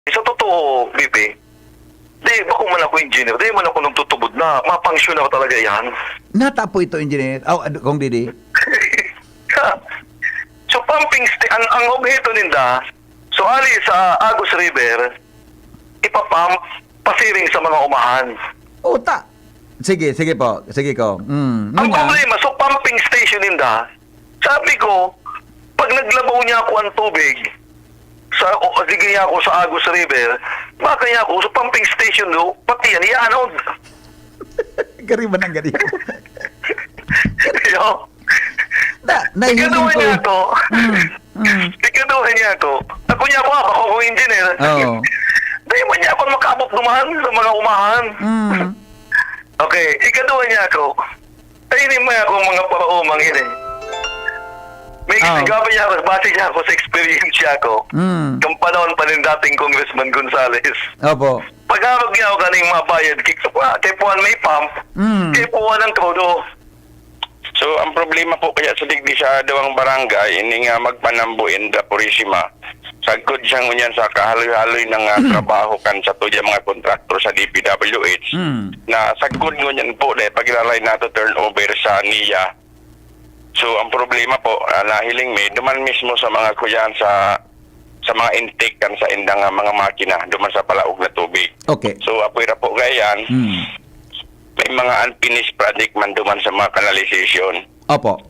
Sa totoo, Bibi, di ba kung man ako engineer, di man ako nagtutubod na, mapangsyon ako talaga yan. Natapo ito, engineer. Kung Didi. So pumping ang objeto ninda, so ali sa Agus River, ipapump pasiring sa mga umahan. Uta. Sige po. Sige ko. Ang problema, so pumping station ninda, sabi ko, pag naglabaw niya ako ang tubig, sige niya ako sa Agus River, baka niya ako sa pumping station do, pati yan, ianod. Gariban ang gari. Yo. Nahihiling Ikaduhan ko. niya ako. Ikaduhan niya ako. Ako niya ako engineer. Oo. Dahil mo niya ako makabot dumahan sa mga umahan. Okay, ikaduhan niya ako. Ay, hindi mo ako mga paraumang ini. May gabi niya ako, base niya ako sa experience niya ako. Yung panahon pa rin dating Congressman Gonzales. Opo. Pag-arog niya ako kaning mga bayad, kay Puan may pump, kay Puan ang todo. So, ang problema po kaya sa digdi sa dawang barangay, ini nga magpanambuin da Purisima. Sagod siya ngunyan sa kahaloy-haloy ng trabaho kan sa tuya mga kontraktor sa DPWH. Na sagod ngunyan po dahil paglalay nato turnover sa NIA. So, ang problema po, nahiling may, duman mismo sa mga kuyan sa mga intake kan sa indang mga makina, duman sa palaog na tubig. Okay. So, apoy ra po gayan. May mga unfinished project man duman sa mga canalization. Opo.